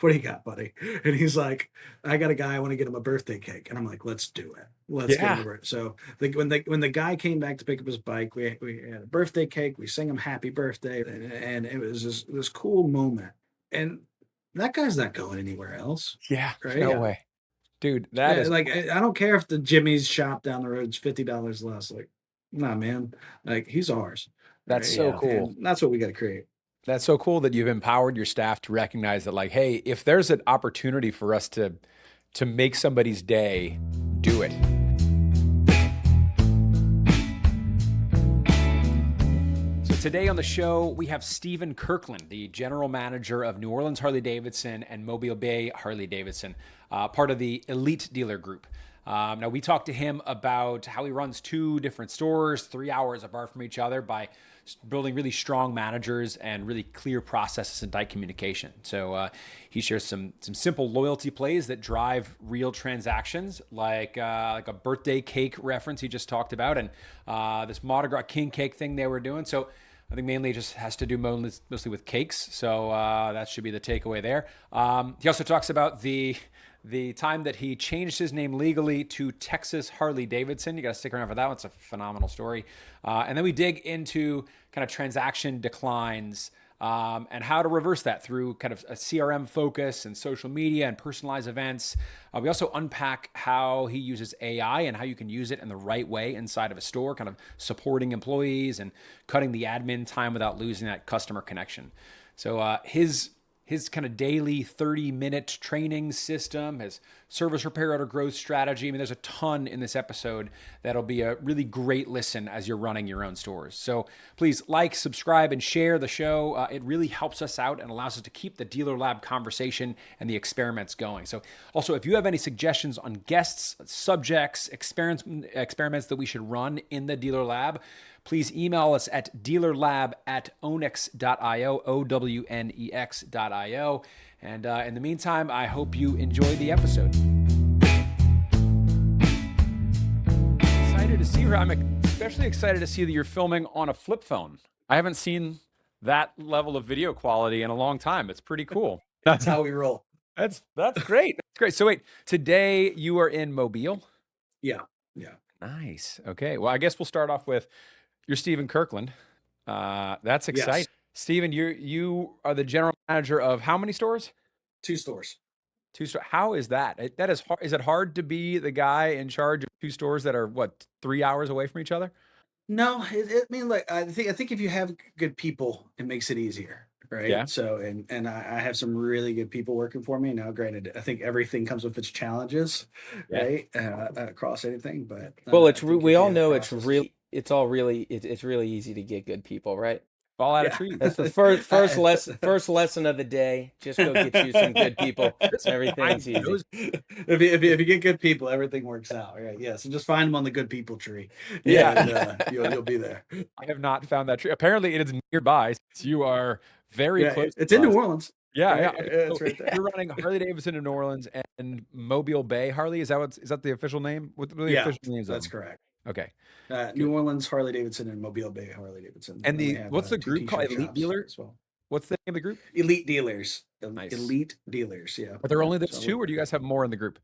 what do you got, buddy? And he's like, I got a guy, I want to get him a birthday cake. And I'm like, let's do it. Let's get him Yeah. a birthday. So when the guy came back to pick up his bike, we had a birthday cake. We sang him happy birthday. And it was this cool moment. And that guy's not going anywhere else. Yeah. Right. No Yeah. way. Dude, that Yeah, is like I don't care if the Jimmy's shop down the road's $50 less. Like, nah, man. Like he's ours. that's Right. so Yeah. cool. And that's what we got to create. That's so cool that you've empowered your staff to recognize that, like, hey, if there's an opportunity for us to make somebody's day, do it. So today on the show, we have Stephen Kirkland, the general manager of New Orleans Harley-Davidson and Mobile Bay Harley-Davidson, part of the Elite Dealer Group. Now, we talked to him about how he runs 2 different stores, 3 hours apart from each other, by building really strong managers and really clear processes and tight communication. So he shares some simple loyalty plays that drive real transactions, like a birthday cake reference he just talked about, and this Mardi Gras king cake thing they were doing. So I think mainly it just has to do mostly with cakes. So that should be the takeaway there. He also talks about the time that he changed his name legally to Texas Harley-Davidson. You got to stick around for that one. It's a phenomenal story. And then we dig into kind of transaction declines and how to reverse that through kind of a CRM focus and social media and personalized events. We also unpack how he uses AI and how you can use it in the right way inside of a store, kind of supporting employees and cutting the admin time without losing that customer connection. So his kind of daily 30-minute training system, his service repair order growth strategy. I mean, there's a ton in this episode that'll be a really great listen as you're running your own stores. So please like, subscribe, and share the show. It really helps us out and allows us to keep the Dealer Lab conversation and the experiments going. So also, if you have any suggestions on guests, subjects, experiments that we should run in the Dealer Lab, please email us at dealerlab@ownex.io, OWNEX.io. And in the meantime, I hope you enjoy the episode. Excited to see her. I'm especially excited to see that you're filming on a flip phone. I haven't seen that level of video quality in a long time. It's pretty cool. That's how we roll. That's great. That's great. So wait, today you are in Mobile? Yeah. Yeah. Nice. Okay. Well, I guess we'll start off with you're Stephen Kirkland. That's exciting. Yes. Stephen, you are the general manager of how many stores? 2 stores. 2 stores. How is that? That is hard. Is it hard to be the guy in charge of 2 stores that are what, 3 hours away from each other? No, I mean, like I think if you have good people, it makes it easier, right? Yeah. So and I have some really good people working for me now. Granted, I think everything comes with its challenges, Yeah. right? Across anything, but Well, I think we if you all have know it's processes- real. It's all really it's really easy to get good people, right? Fall out of Yeah. trees. That's the first lesson of the day. Just go get you some good people. Everything's easy. If you get good people, everything works out, right? Yeah. So just find them on the good people tree. Yeah. And, you'll be there. I have not found that tree. Apparently, it is nearby. Since you are very Yeah, close. it's to in New us. Orleans. Yeah, Right? yeah. Yeah, it's So right there. You're running Harley-Davidson in New Orleans and Mobile Bay Harley. Is that the official name? What are the Yeah, official names of that's them? correct. Okay. New Orleans Harley-Davidson and Mobile Bay Harley-Davidson. And we have, what's the 2 group called? t-shirt Elite shops Dealer? as well. What's the name of the group? Elite Dealers. Nice. Elite Dealers, yeah. Are there only those So 2, or do you guys have more in the group?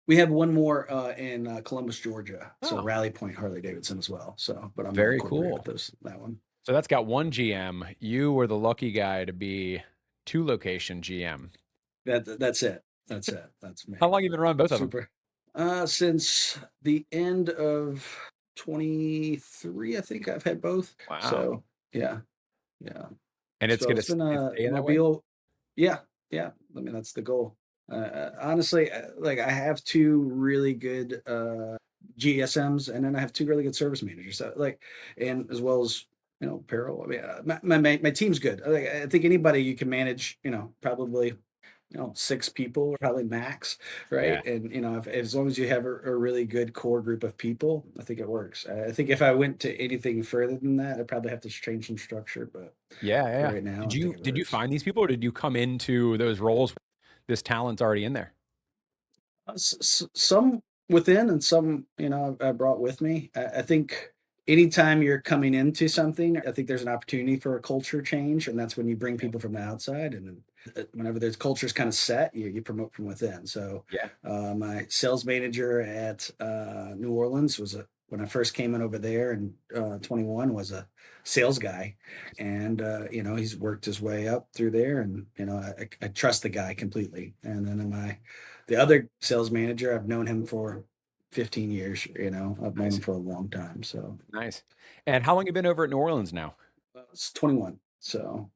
we have one more in Columbus, Georgia. So Oh. Rally Point Harley-Davidson as well. So, but I'm not Very incorporated cool. with that one. So that's got 1 GM. You were the lucky guy to be 2 location GM. That's it. That's it. That's me. How long have you been running both of them? Super. Since the end of 23, I think I've had both. Wow. So yeah. And it's So going to it's been stay in that way? Mobile. Yeah. I mean, that's the goal. Honestly, like I have 2 really good GSMs, and then I have 2 really good service managers. So like, and as well as apparel. I mean, my team's good. I think anybody you can manage. Probably 6 people, probably max, right? Yeah. And as long as you have a really good core group of people, I think it works. I think if I went to anything further than that, I'd probably have to change some structure. But Yeah. right now, Did I you think it did you works. find these people, or did you come into those roles with this talent's already in there? Some within and some I brought with me. I think anytime you're coming into something, I think there's an opportunity for a culture change, and that's when you bring people from the outside, and then whenever there's culture's kind of set, you promote from within. So Yeah. my sales manager at New Orleans when I first came in over there in 21 was a sales guy, and he's worked his way up through there, and I trust the guy completely. And then the other sales manager, I've known him for 15 years. I've known Nice. him for a long time. So Nice. And how long have you been over at New Orleans now? it's 21. So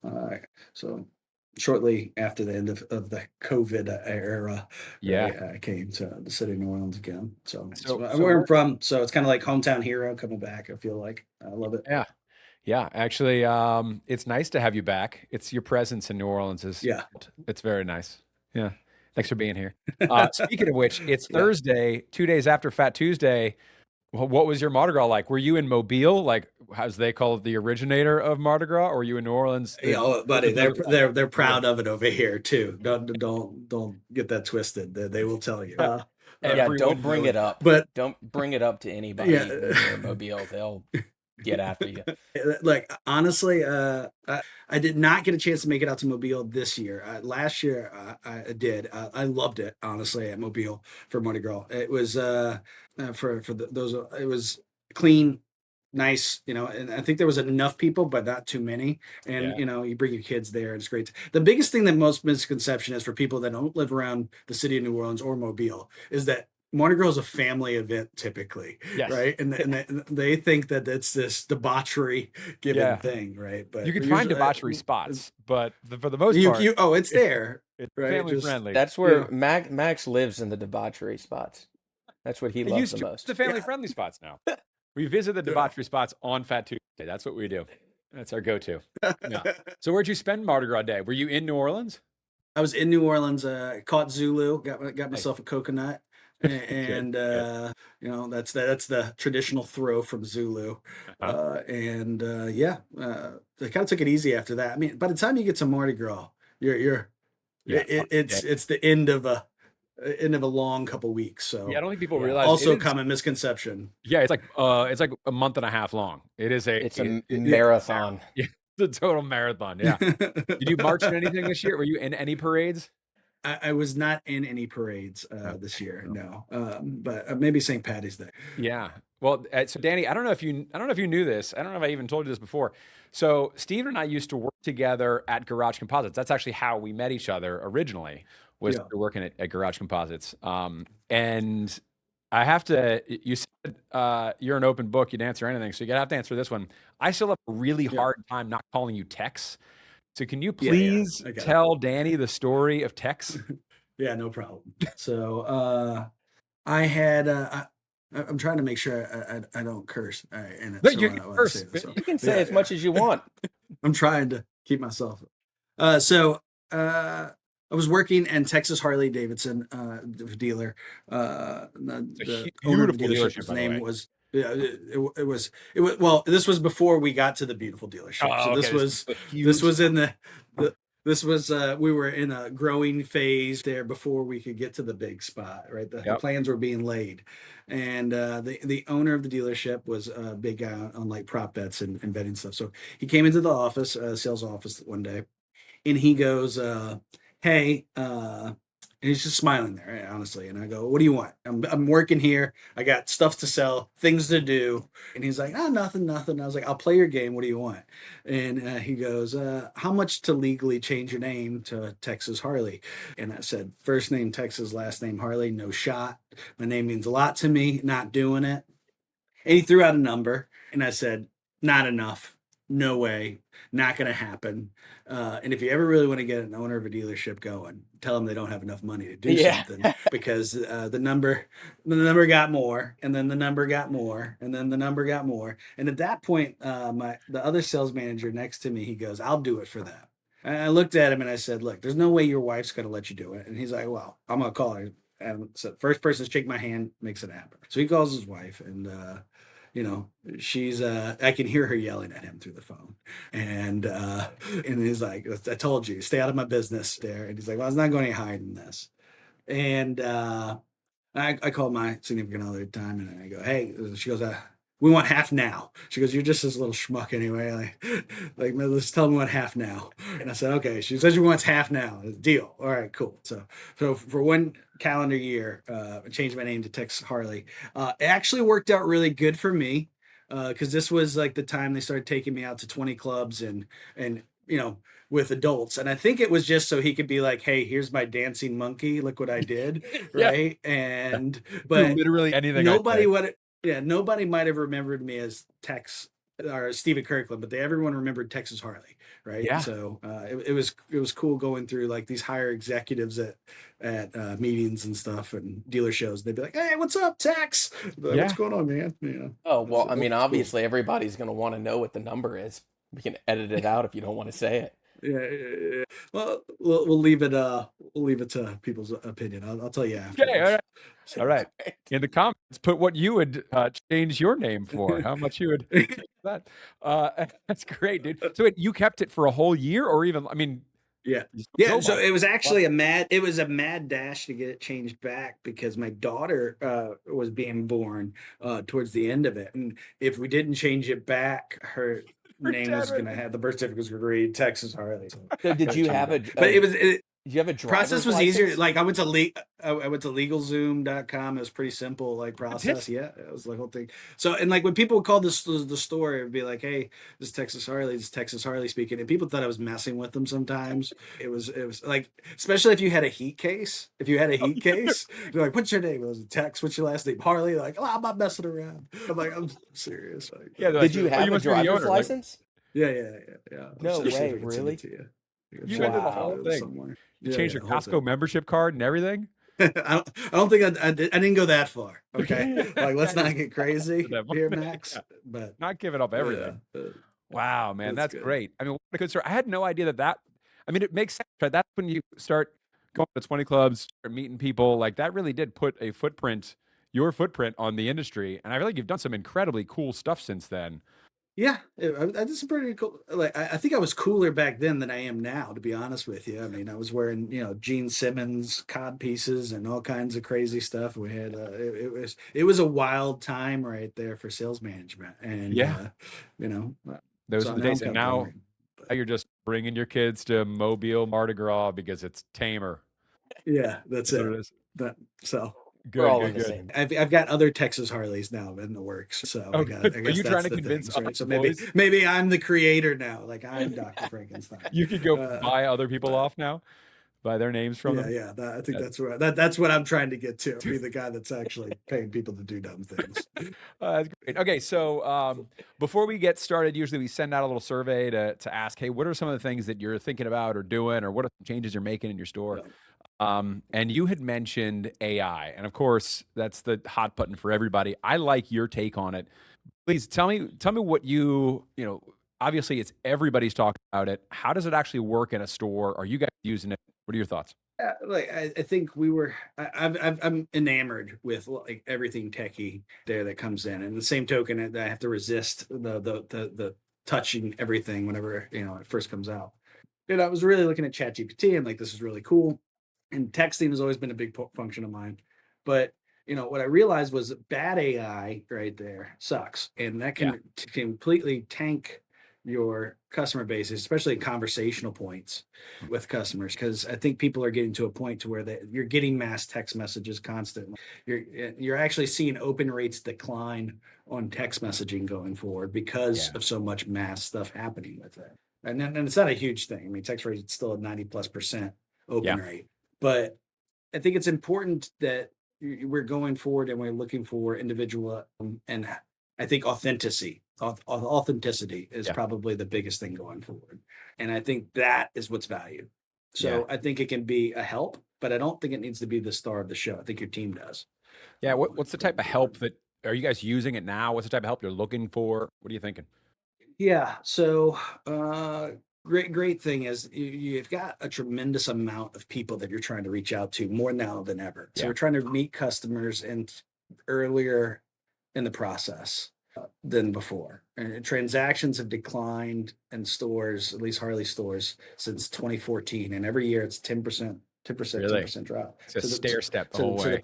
shortly after the end of the COVID era, Yeah. right, I came to the city of New Orleans again. So So where I'm from. So it's kind of like hometown hero coming back. I feel like I love it. yeah. Yeah, actually, it's nice to have you back. It's your presence in New Orleans Yeah. it's very nice. Yeah. Thanks for being here. Speaking of which, it's Yeah. Thursday, 2 days after Fat Tuesday. What was your Mardi Gras like? Were you in Mobile, like as they call it, the originator of Mardi Gras, or were you in New Orleans? Buddy, they're proud of it over here too. Don't get that twisted. They will tell you. Yeah, Everyone don't bring it up. But Don't bring it up to anybody Yeah. when you're in Mobile. They'll get after you. Like honestly, I did not get a chance to make it out to Mobile this year. Last year, I did. I loved it honestly at Mobile for Mardi Gras. It was those. It was clean, nice, and I think there was enough people, but not too many. And Yeah. you bring your kids there, and it's great. The biggest thing that most misconception is for people that don't live around the city of New Orleans or Mobile is that Mardi Gras is a family event typically, Yes. right? And they think that it's this debauchery given Yeah. thing, right? But You can find usually- debauchery spots, but for the most part, it's there, it's right? family Just- friendly. That's where Max lives, in the debauchery spots. That's what he It loves used the to. most. It's the family friendly spots now. We visit the debauchery spots on Fat Tuesday. That's what we do. That's our go-to. Yeah. So where'd you spend Mardi Gras Day? Were you in New Orleans? I was in New Orleans, caught Zulu, got myself a coconut, and that's the traditional throw from Zulu, I kind of took it easy after that. I mean, by the time you get to Mardi Gras, it's the end of a long couple weeks. So Yeah, I don't think people realize. also it is- common misconception. Yeah, it's like a month and a half long. It's a marathon. Yeah, it's a total marathon. Yeah. Did you march in anything this year? Were you in any parades? I was not in any parades this year, no. But maybe St. Patty's Day. Yeah. Well, so Danny, I don't know if you knew this. I don't know if I even told you this before. So Steven and I used to work together at Garage Composites. That's actually how we met each other originally. Was Yeah. working at Garage Composites. And I have to. You said you're an open book. You'd answer anything. So you have to answer this one. I still have a really hard time not calling you Tex. So can you please I got it. tell Danny the story of Tex? Yeah, no problem. So I had I'm trying to make sure I don't curse. In it. No, So you when can I curse. say this. So, You can say as much as you want. I'm trying to keep myself. I was working in Texas Harley-Davidson dealer. The owner of the beautiful dealership, dealership, his by the name way. was. Yeah, it was. Well, this was before we got to the beautiful dealership. Oh, So okay. this was huge. this was in this was we were in a growing phase there before we could get to the big spot, right? The plans were being laid, and the owner of the dealership was a big guy on like prop bets and betting stuff. So he came into the office, sales office one day, and he goes, hey, and he's just smiling there, right, honestly. And I go, what do you want? I'm working here. I got stuff to sell, things to do. And he's like, nothing. I was like, I'll play your game. What do you want? And he goes, how much to legally change your name to Texas Harley? And I said, first name Texas, last name Harley, no shot. My name means a lot to me, not doing it. And he threw out a number. And I said, not enough. No way. Not going to happen. And if you ever really want to get an owner of a dealership going, tell them they don't have enough money to do something, because the number got more, and then the number got more, and then the number got more. And at that point, the other sales manager next to me, he goes, I'll do it for them. And I looked at him and I said, look, there's no way your wife's going to let you do it. And he's like, well, I'm going to call her. And so first person to shake my hand makes it happen. So he calls his wife, and she's I can hear her yelling at him through the phone, and he's like, I told you, stay out of my business there. And he's like, well, I was not going to hide in this. And I called my significant other at the time, and I go, hey, she goes, we want half now. She goes, you're just this little schmuck anyway. Like, let's tell me what half now. And I said, okay. She says she wants half now. Deal. All right, cool. So for one calendar year, I changed my name to Tex Harley. It actually worked out really good for me. Because this was like the time they started taking me out to 20 clubs and with adults, and I think it was just so he could be like, hey, here's my dancing monkey, look what I did. Yeah. Right. And Do but literally anything. nobody would nobody might have remembered me as Tex or Stephen Kirkland, but everyone remembered Texas Harley, right? Yeah. So it was cool going through like these higher executives at meetings and stuff and dealer shows. They'd be like, "Hey, what's up, Tex? Like, Yeah. what's going on, man?" Oh, well, I mean, It's cool. obviously everybody's going to want to know what the number is. We can edit it out if you don't want to say it. Yeah. Well, we'll leave it. We'll leave it to people's opinion. I'll tell you after. Okay, all right. All right. In the comments, put what you would change your name for. How much you would that. That's great, dude. So you kept it for a whole year, or even? I mean, Yeah. you still Yeah. go So by it was actually a mad dash to get it changed back because my daughter was being born towards the end of it. And if we didn't change it back, her name was going to have the birth certificate was going to read Texas Harley. So So did gotta you change have it. But did you have a driver's process was easier. license? Like I went to legalzoom.com. It was pretty simple, like process. Yeah, it was the whole thing. So and like when people would call this the store, it would be like, "Hey, this is Texas Harley. This is Texas Harley speaking." And people thought I was messing with them. Sometimes it was like, especially if you had a heat case. If you had a heat case, they're like, "What's your name?" It was Tex. What's your last name? Harley. They're like, "Oh, I'm not messing around." I'm like, "I'm serious." Like, Yeah, they're Did you "Oh, have a must be the driver's owner," like, license? yeah. No I'll see way, if I can send really? it to you. You went through the whole It was thing. somewhere. You changed your the whole Costco thing. membership card and everything. I don't think I didn't go that far. Okay, like let's not get crazy Whatever. here, Max. Yeah. But Not giving up everything. Wow, man, that's that's good. great. I mean, what a good story. I had no idea that. I mean, it makes sense, right? That's when you start going to 20 clubs, start meeting people. Like that really did put a footprint, your footprint on the industry. And I feel like you've done some incredibly cool stuff since then. Yeah, I did some pretty cool. Like I think I was cooler back then than I am now, to be honest with you. I mean, I was wearing Gene Simmons cod pieces and all kinds of crazy stuff. We had it was a wild time right there for sales management, and Yeah. Those so are the now I'm days. And kind of now boring. But you're just bringing your kids to Mobile, Mardi Gras because it's tamer. yeah, that's That's what it. it is. So We're all Good, in the good. same. I've got other Texas Harleys now in the works, so Oh, I good. Are guess you that's trying to the convince things, right? other So boys? maybe I'm the creator now, like I'm Dr. Frankenstein. You could go Uh, buy other people but off now, buy their names from them. I think Yeah. that's what I'm trying to get to. Be the guy that's actually paying people to do dumb things. That's great. Okay, so before we get started, usually we send out a little survey to ask, hey, what are some of the things that you're thinking about or doing, or what are some changes you're making in your store? Yeah. And you had mentioned AI, and of course, that's the hot button for everybody. I like your take on it. Please tell me what obviously it's everybody's talking about it. How does it actually work in a store? Are you guys using it? What are your thoughts? Yeah, like I think I'm enamored with like everything techie there that comes in, and the same token that I have to resist the touching everything whenever it first comes out. I was really looking at ChatGPT and like this is really cool, and texting has always been a big function of mine, but what I realized was that bad AI right there sucks, and that Yeah. can completely tank your customer base, especially at conversational points with customers, because I think people are getting to a point to where you're getting mass text messages constantly. You're actually seeing open rates decline on text messaging going forward because Yeah. of so much mass stuff happening with it. And it's not a huge thing. I mean, text rate is still a 90+% open Yeah. rate, but I think it's important that we're going forward and we're looking for individual and I think authenticity is Yeah. probably the biggest thing going forward. And I think that is what's valued. So I think it can be a help, but I don't think it needs to be the star of the show. I think your team does. Yeah. What's the type Going of help forward. that are you guys using it now? What's the type of help you're looking for? What are you thinking? Yeah. So, great thing is you've got a tremendous amount of people that you're trying to reach out to more now than ever. So Yeah. we're trying to meet customers and earlier in the process than before. And transactions have declined in stores, at least Harley stores, since 2014. And every year it's 10%, 10%, Really? 10% drop. It's a So stair step the so, whole so way.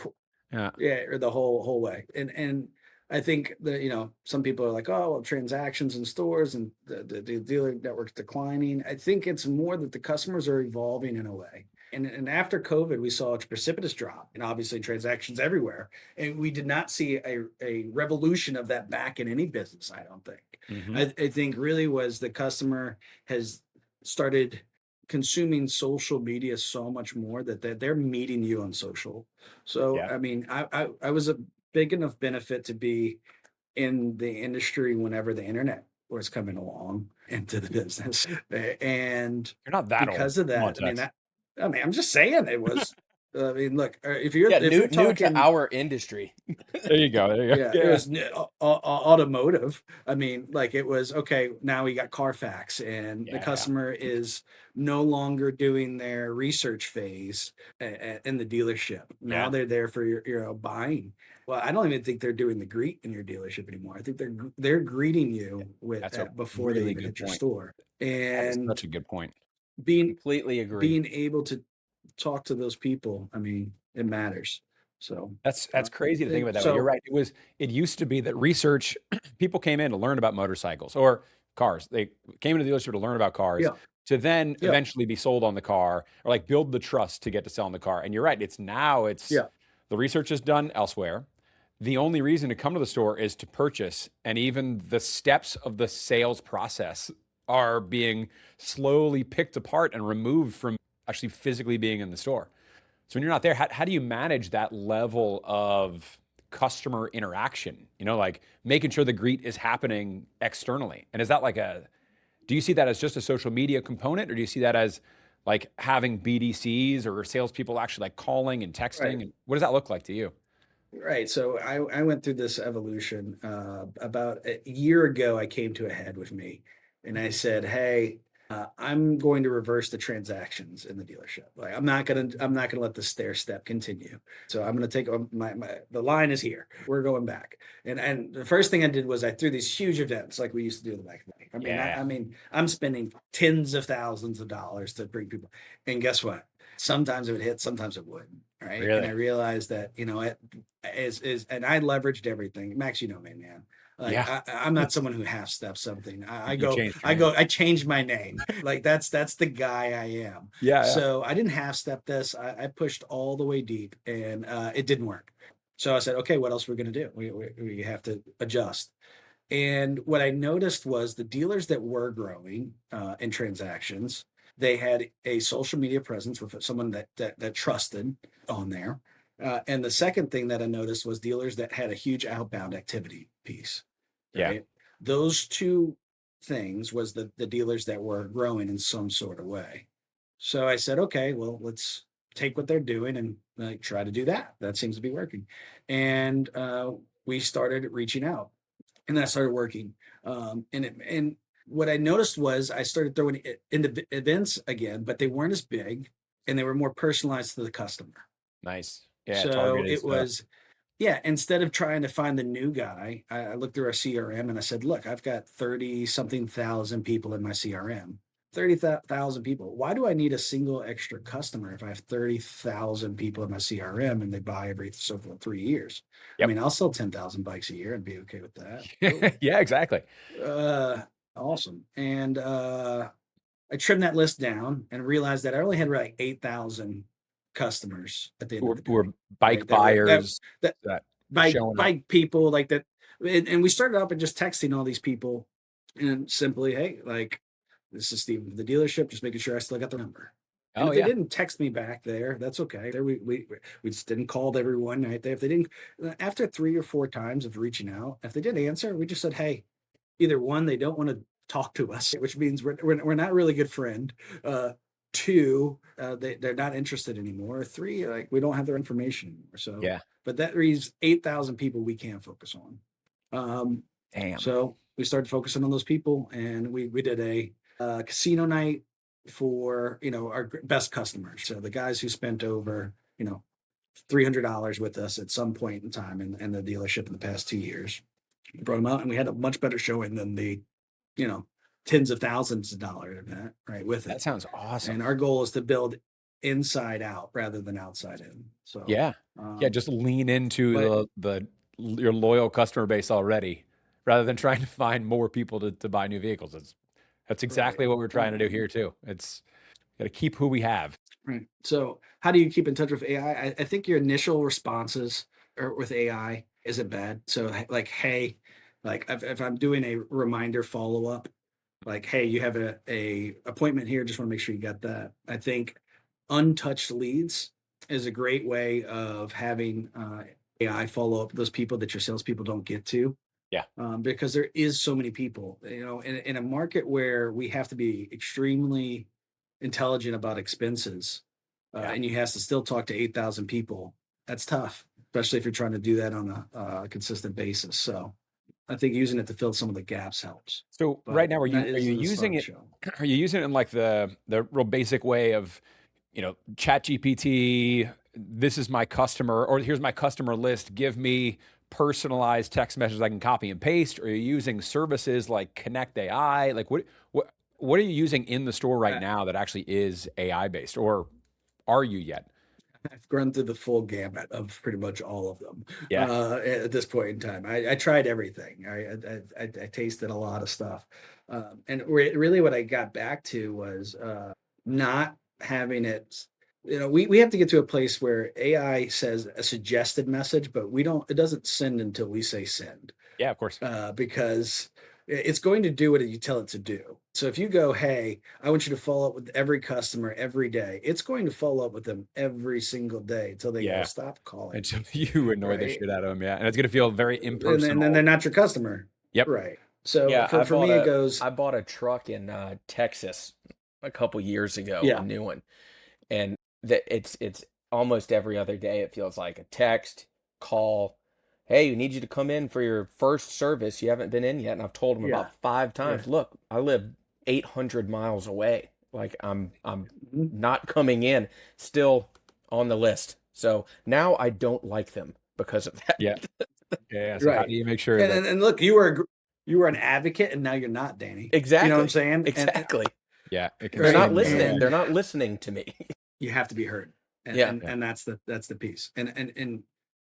Yeah. yeah, or the whole way. And I think that, some people are like, oh, well, transactions in stores and the dealer network's declining. I think it's more that the customers are evolving in a way. And after COVID, we saw a precipitous drop and obviously transactions everywhere. And we did not see a revolution of that back in any business, I don't think. Hmm. I think really was the customer has started consuming social media so much more that they're meeting you on social. So, Yeah. I mean, I was a big enough benefit to be in the industry whenever the internet was coming along into the business. And You're not that old. because of Come on, that, Tex. I mean, I'm just saying it was. I mean, look, Yeah, if you're new to talking, our industry. There you go. There you go. yeah, it Yeah. was automotive. I mean, like it was okay. Now we got Carfax, and the Yeah. customer is no longer doing their research phase in the dealership. Now Yeah. they're there for your buying. Well, I don't even think they're doing the greet in your dealership anymore. I think they're greeting you with That's a before they really even good hit your point. store, That is and such a good point. being Completely agree. being able to talk to those people. I mean, it matters. So, That's crazy to think about that way. You're so right. It used to be that research people came in to learn about motorcycles or cars. They came into the dealership to learn about cars yeah, to then yeah, eventually be sold on the car or like build the trust to get to sell on the car. And you're right. It's yeah, the research is done elsewhere. The only reason to come to the store is to purchase, and even the steps of the sales process are being slowly picked apart and removed from actually physically being in the store. So when you're not there, how do you manage that level of customer interaction? Like making sure the greet is happening externally. And is that do you see that as just a social media component, or do you see that as like having BDCs or salespeople actually like calling and right. texting? And what does that look like to you? Right. So I went through this evolution. About a year ago, I came to a head with me and I said, hey, I'm going to reverse the transactions in the dealership. Like I'm not gonna let the stair step continue. So I'm gonna take the line is here. We're going back. And the first thing I did was I threw these huge events like we used to do in the back in the day. Yeah. I mean, I'm spending tens of thousands of dollars to bring people. And guess what? Sometimes it would hit, sometimes it wouldn't. Right. And I Really? realized that, and I leveraged everything. Max, you know me, man. Like Yeah. I'm not someone who half steps something. You changed your name. I changed my name. Like that's the guy I am. Yeah. Yeah. So I didn't half step this. I pushed all the way deep, and it didn't work. So I said, okay, what else are we gonna do? We have to adjust. And what I noticed was the dealers that were growing in transactions, they had a social media presence with someone that trusted on there. And the second thing that I noticed was dealers that had a huge outbound activity piece, Yeah. right? Those two things was the dealers that were growing in some sort of way. So I said, okay, well, let's take what they're doing and like try to do that. That seems to be working. And we started reaching out and that started working. And what I noticed was I started throwing it into events again, but they weren't as big and they were more personalized to the customer. Nice. Yeah. So Targeted it stuff. was, yeah, instead of trying to find the new guy, I looked through our CRM and I said, look, I've got 30 something thousand people in my CRM. 30,000 people. Why do I need a single extra customer if I have 30,000 people in my CRM and they buy every so for 3 years? I Yep. mean, I'll sell 10,000 bikes a year and be okay with that. Cool. Yeah, exactly. Awesome. And I trimmed that list down and realized that I only had like 8,000 customers at the end of the Who are day, bike right? That buyers that that showing up. by people like that. And we started up and just texting all these people and simply, hey, like, this is Steve from the dealership, just making sure I still got the number. And Oh if they yeah. didn't text me back there, that's okay. There we just didn't call everyone right there. If they didn't, after 3 or 4 times of reaching out, if they didn't answer, we just said, hey, either one, they don't want to talk to us, which means we're not really good friend. Two, they're not interested anymore. Three, like we don't have their information anymore. So, Yeah. but that leaves 8,000 people we can focus on. Damn. So we started focusing on those people, and we did a casino night for our best customers. So the guys who spent over $300 with us at some point in time in the dealership in the past 2 years. We brought them out, and we had a much better showing than the you know tens of thousands of dollars event, right? With That it, sounds awesome. and our goal is to build inside out rather than outside in. So, Yeah. Yeah. um, Just lean into but the your loyal customer base already, rather than trying to find more people to buy new vehicles. That's exactly Right. what we're trying to do here too. It's got to keep who we have. Right. So, how do you keep in touch with AI? I think your initial responses with AI isn't bad. So, like, hey, like if I'm doing a reminder follow up, like, hey, you have a appointment here. Just want to make sure you got that. I think untouched leads is a great way of having AI follow up those people that your salespeople don't get to, Yeah. because there is so many people, in a market where we have to be extremely intelligent about expenses, Yeah. and you have to still talk to 8,000 people. That's tough, especially if you're trying to do that on a consistent basis. So I think using it to fill some of the gaps helps. So right But now, that are is you the start using of the it? show. Are you using it in like the real basic way of, Chat GPT, this is my customer, or here's my customer list, give me personalized text messages I can copy and paste? Or are you using services like Connect AI? Like what are you using in the store right I, now that actually is AI based, or are you yet? I've run through the full gamut of pretty much all of them Yeah. at this point in time. I tried everything. I tasted a lot of stuff, and really, what I got back to was not having it. We have to get to a place where AI says a suggested message, but we don't. It doesn't send until we say send, Yeah, of course. because it's going to do what you tell it to do. So if you go, hey, I want you to follow up with every customer every day, it's going to follow up with them every single day until they go, Yeah. stop calling Until me, you annoy the right? shit out of them. Yeah. And it's going to feel very And then they're impersonal. not your customer, Yep. right? So Yeah, for me, it goes, I bought a truck in Texas a couple years ago, a yeah, new one, and that it's almost every other day. It feels like a text, call. Hey, we need you to come in for your first service. You haven't been in yet, and I've told them yeah, about five yeah. times. Look, I live 800 miles away. Like I'm Mhm. not coming in. Still on the list. So now I don't like them because of that. Yeah. Yeah. So how Right. do you make sure And, that, and and look, you were an advocate, and now you're not, Danny. You know what I'm Exactly. saying? And Exactly. yeah, it can They're right, not swing the listening. other way? They're and not listening to me. you have to be heard, and Yeah. and Yeah. and that's the piece. And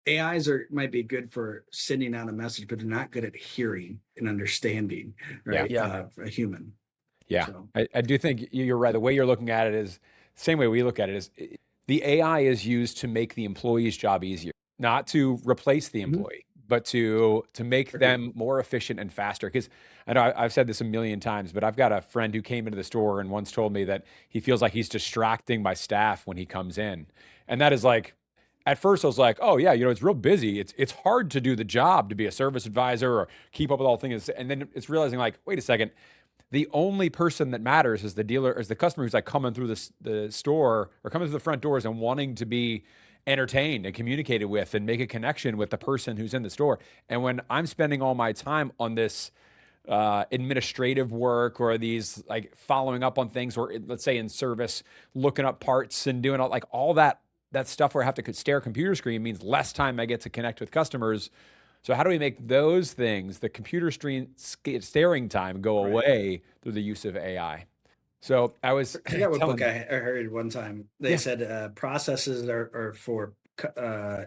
AIs might be good for sending out a message, but they're not good at hearing and understanding, Yeah. right? Yeah. A human. Yeah. So I do think you're right. The way you're looking at it is same way we look at it is the AI is used to make the employee's job easier, not to replace the mhm, employee, but to make agreed. them more efficient and faster. Because I know I've said this a million times, but I've got a friend who came into the store and once told me that he feels like he's distracting my staff when he comes in. And that is like, at first I was like, oh yeah, it's real busy. It's hard to do the job to be a service advisor or keep up with all things. And then it's realizing like, wait a second, the only person that matters is the dealer, is the customer who's like coming through the store or coming through the front doors and wanting to be entertained and communicated with and make a connection with the person who's in the store. And when I'm spending all my time on this administrative work or these like following up on things, or let's say in service, looking up parts and doing all that stuff where I have to stare at a computer screen means less time I get to connect with customers. So how do we make those things, the computer screen staring time, go Right. away through the use of AI? So I was I forgot what book telling, I heard one time. They yeah, said processes are for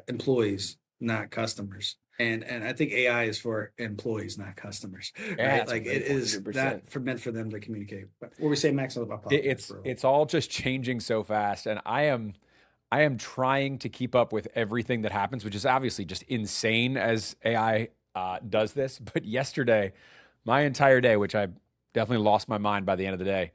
employees, not customers. And I think AI is for employees, not customers, yeah, right? that's a Like it great point. is not 100%. meant for them to communicate. But what we say, Max, I It, apologize, it's bro. it's all just changing so fast, and I am trying to keep up with everything that happens, which is obviously just insane as AI does this. But yesterday, my entire day, which I definitely lost my mind by the end of the day,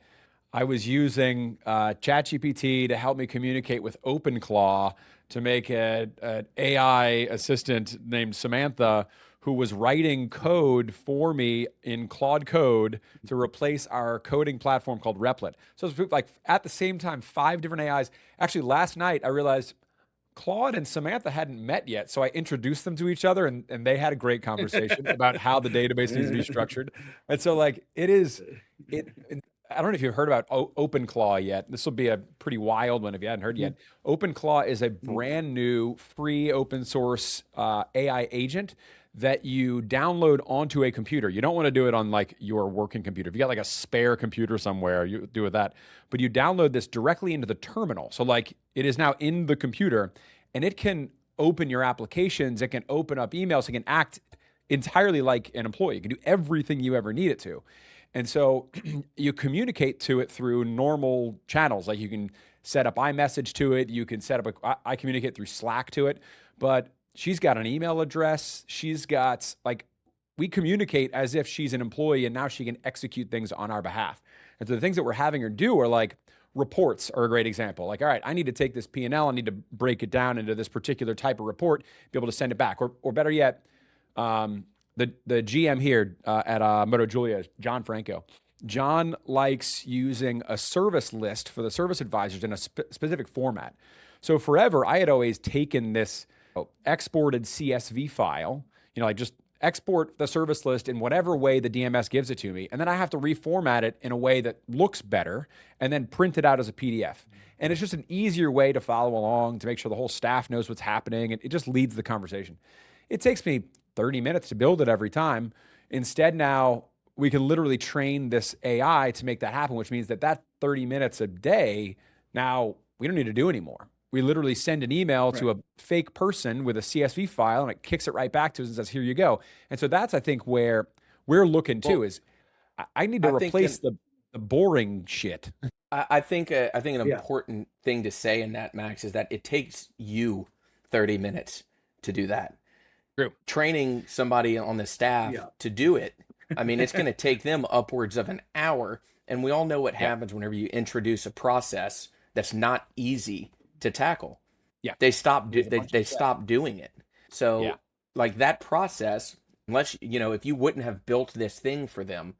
I was using ChatGPT to help me communicate with OpenClaw to make an AI assistant named Samantha who was writing code for me in Claude Code to replace our coding platform called Replit. So it's like at the same time, 5 different AIs. Actually, last night I realized Claude and Samantha hadn't met yet. So I introduced them to each other and they had a great conversation about how the database needs to be structured. And so like it I don't know if you've heard about OpenClaw yet. This will be a pretty wild one if you hadn't heard yet. OpenClaw is a brand new free open source AI agent that you download onto a computer. You don't want to do it on like your working computer. If you got like a spare computer somewhere, you do with that. But you download this directly into the terminal. So like it is now in the computer and it can open your applications. It can open up emails. It can act entirely like an employee. It can do everything you ever need it to. And so you communicate to it through normal channels. Like you can set up iMessage to it. You can set up I communicate through Slack to it, but she's got an email address. She's got like, we communicate as if she's an employee and now she can execute things on our behalf. And so the things that we're having her do are like reports are a great example. Like, all right, I need to take this P&L. I need to break it down into this particular type of report, be able to send it back. Or better yet, the GM here at Moto Julia, John Franco. John likes using a service list for the service advisors in a specific format. So forever, I had always taken this exported CSV file, like just export the service list in whatever way the DMS gives it to me. And then I have to reformat it in a way that looks better and then print it out as a PDF. And it's just an easier way to follow along, to make sure the whole staff knows what's happening. And it just leads the conversation. It takes me 30 minutes to build it every time. Instead, now we can literally train this AI to make that happen, which means that 30 minutes a day, now we don't need to do anymore. We literally send an email to a fake person with a CSV file and it kicks it right back to us and says, here you go. And so that's, I think, where we're looking to is I need to replace the boring shit. I think an important thing to say in that, Max, is that it takes you 30 minutes to do that. True. Training somebody on the staff to do it, I mean, it's going to take them upwards of an hour. And we all know what happens whenever you introduce a process that's not easy to tackle. Yeah. They stop doing it. So like that process, unless, if you wouldn't have built this thing for them,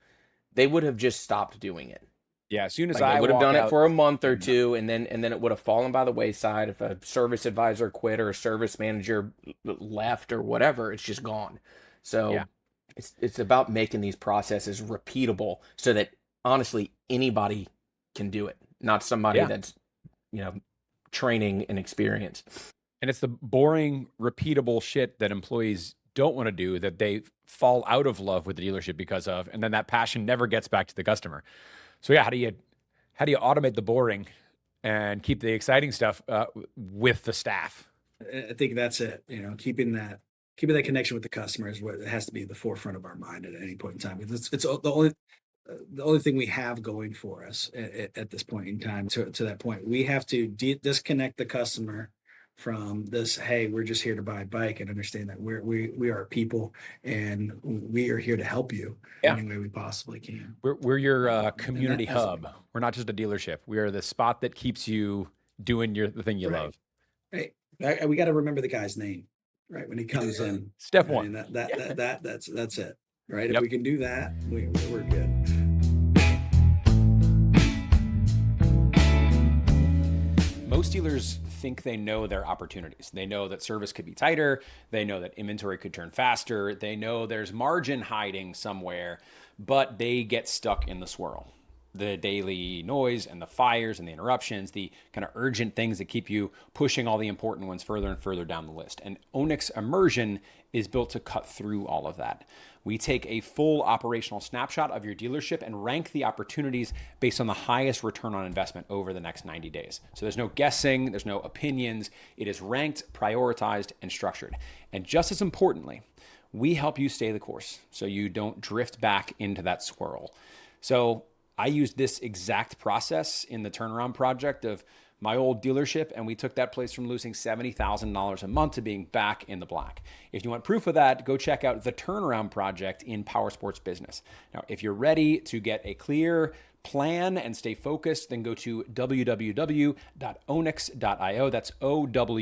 they would have just stopped doing it. Yeah. As soon as I would have done it for a month or two, and then it would have fallen by the wayside. If a service advisor quit or a service manager left or whatever, it's just gone. So it's about making these processes repeatable so that honestly anybody can do it, not somebody that's, training and experience. And it's the boring, repeatable shit that employees don't want to do, that they fall out of love with the dealership because of, and then that passion never gets back to the customer. So how do you automate the boring and keep the exciting stuff with the staff? I think that's it. Keeping that connection with the customer is what has to be the forefront of our mind at any point in time. Because it's the only thing we have going for us at this point in time. To that point, we have to disconnect the customer from this. Hey, we're just here to buy a bike, and understand that we are people, and we are here to help you any way we possibly can. We're your community hub. We're not just a dealership. We are the spot that keeps you doing the thing you love. Right. We got to remember the guy's name, right, when he comes in. Step one. That's it. Right. Yep. If we can do that, we're good. Most dealers think they know their opportunities. They know that service could be tighter. They know that inventory could turn faster. They know there's margin hiding somewhere, but they get stuck in the swirl. The daily noise and the fires and the interruptions, the kind of urgent things that keep you pushing all the important ones further and further down the list. And Onyx Immersion is built to cut through all of that. We take a full operational snapshot of your dealership and rank the opportunities based on the highest return on investment over the next 90 days. So there's no guessing, there's no opinions. It is ranked, prioritized, and structured. And just as importantly, we help you stay the course so you don't drift back into that swirl. So I used this exact process in the turnaround project of my old dealership, and we took that place from losing $70,000 a month to being back in the black. If you want proof of that, go check out the turnaround project in Powersports Business. Now, if you're ready to get a clear plan and stay focused, then go to www.onyx.io. That's OWNEX.io,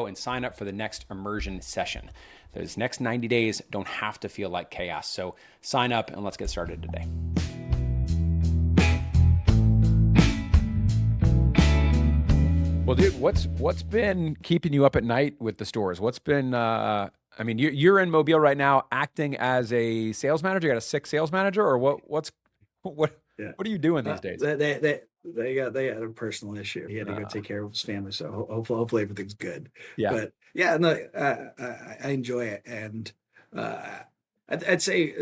and sign up for the next immersion session. Those next 90 days don't have to feel like chaos. So sign up and let's get started today. Well, dude, what's been keeping you up at night with the stores? What's been, you're in Mobile right now acting as a sales manager. You got a sick sales manager, or what are you doing these days? They had a personal issue. He had to go take care of his family. So hopefully everything's good. Yeah. But I enjoy it. And I'd say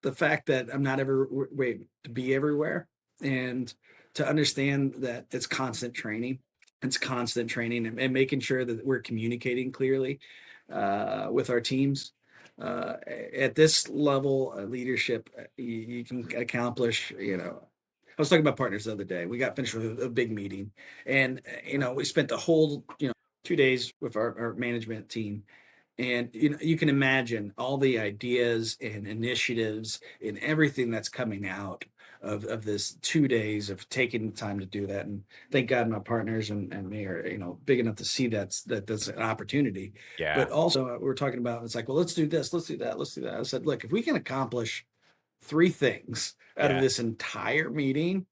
the fact that I'm not to be everywhere, and to understand that it's constant training. It's constant training and making sure that we're communicating clearly with our teams. At this level of leadership, you can accomplish, I was talking about partners the other day. We got finished with a big meeting, and we spent the whole 2 days with our management team, and you can imagine all the ideas and initiatives and everything that's coming out of this 2 days of taking the time to do that. And thank God my partners and me are, big enough to see that's an opportunity. Yeah. But also we're talking about, it's like, well, let's do this, let's do that, let's do that. I said, look, if we can accomplish three things out of Yeah. this entire meeting,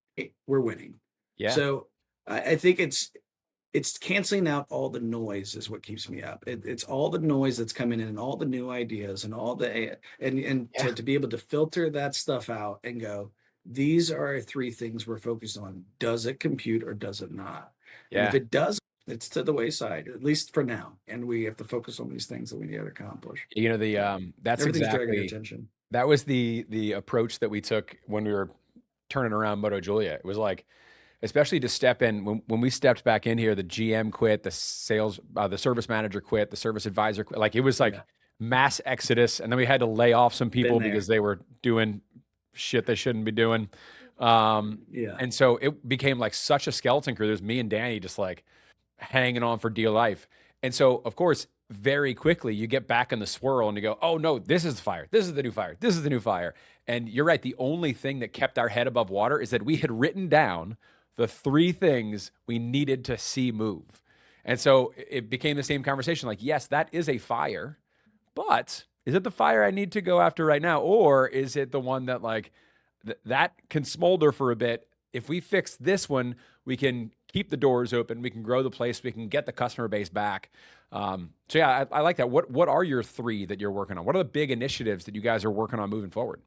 we're winning. Yeah. So I think it's canceling out all the noise is what keeps me up. It's all the noise that's coming in and all the new ideas and all the and Yeah. to be able to filter that stuff out and go, these are three things we're focused on. Does it compute or does it not? And if Yeah. it does, it's to the wayside, at least for now. And we have to focus on these things that we need to accomplish. That's Everything's dragging your exactly, attention. that was the approach that we took when we were turning around Moto Julia. It was like, especially to step in when we stepped back in here, the GM quit, the service manager quit, the service advisor quit. Like it was like Yeah. mass exodus, and then we had to lay off some people Been there. because they were doing shit they shouldn't be doing. Yeah. And so it became like such a skeleton crew. There's me and Danny just like hanging on for dear life. And so, of course, very quickly you get back in the swirl and you go, oh no, this is the fire. This is the new fire. This is the new fire. And you're right. The only thing that kept our head above water is that we had written down the three things we needed to see move. And so it became the same conversation. Like, yes, that is a fire, but is it the fire I need to go after right now? Or is it the one that like that can smolder for a bit? If we fix this one, we can keep the doors open. We can grow the place. We can get the customer base back. So yeah, I like that. What are your three that you're working on? What are the big initiatives that you guys are working on moving forward?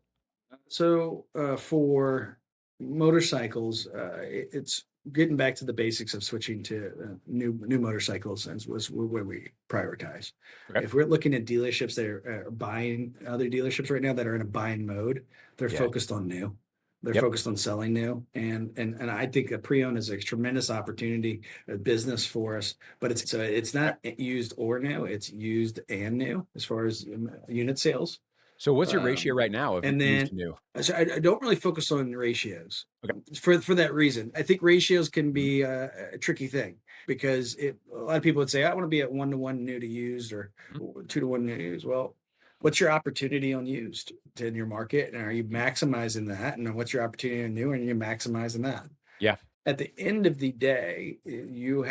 So for motorcycles, it's getting back to the basics of switching to new motorcycles and was where we prioritize. Okay. If we're looking at dealerships that are buying other dealerships right now that are in a buying mode, they're Yeah. focused on new. They're Yep. focused on selling new, and I think a pre-owned is a tremendous opportunity, a business for us. But it's not used or new; it's used and new as far as unit sales. So what's your ratio right now of And used then to new? so I don't really focus on ratios Okay. for that reason. I think ratios can be a tricky thing because a lot of people would say, I want to be at 1-to-1 new to used or 2-to-1 new to used. Well, what's your opportunity on used in your market? And are you maximizing that? And then what's your opportunity on new? And you're maximizing that. Yeah. At the end of the day, you